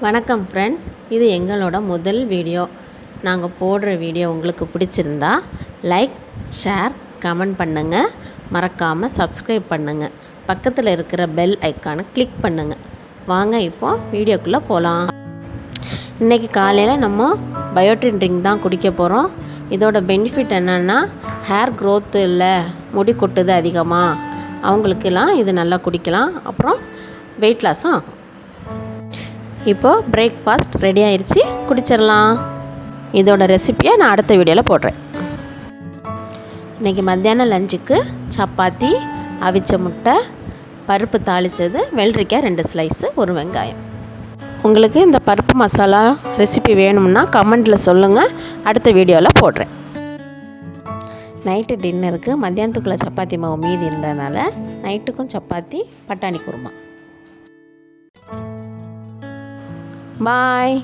வணக்கம் ஃப்ரெண்ட்ஸ், இது எங்களோட முதல் வீடியோ. நாங்கள் போடுற வீடியோ உங்களுக்கு பிடிச்சிருந்தா லைக், ஷேர், கமெண்ட் பண்ணுங்கள். மறக்காமல் சப்ஸ்கிரைப் பண்ணுங்கள். பக்கத்தில் இருக்கிற பெல் ஐக்கானை கிளிக் பண்ணுங்கள். வாங்க இப்போ வீடியோக்குள்ளே போகலாம். இன்றைக்கி காலையில் நம்ம பயோட்டின் ட்ரிங்க் தான் குடிக்க போகிறோம். இதோட பெனிஃபிட் என்னென்னா, ஹேர் க்ரோத் இல்லை, முடி கொட்டுது அதிகமாக, அவங்களுக்கெல்லாம் இது நல்லா குடிக்கலாம். அப்புறம் வெயிட் லாஸும் ஆகும். இப்போது பிரேக்ஃபாஸ்ட் ரெடி ஆயிடுச்சு, குடிச்சிடலாம். இதோட ரெசிப்பியை நான் அடுத்த வீடியோவில் போடுறேன். இன்றைக்கி மத்தியானம் லஞ்சுக்கு சப்பாத்தி, அவிச்ச முட்டை, பருப்பு தாளித்தது, வெள்ளரிக்காய் 2 ஸ்லைஸு, 1 வெங்காயம். உங்களுக்கு இந்த பருப்பு மசாலா ரெசிபி வேணும்னா கமெண்டில் சொல்லுங்கள், அடுத்த வீடியோவில் போடுறேன். நைட்டு டின்னருக்கு மத்தியானத்துக்குள்ளே சப்பாத்தி மாவு மீதி இருந்ததுனால நைட்டுக்கும் சப்பாத்தி, பட்டாணி குருமா. பாய்.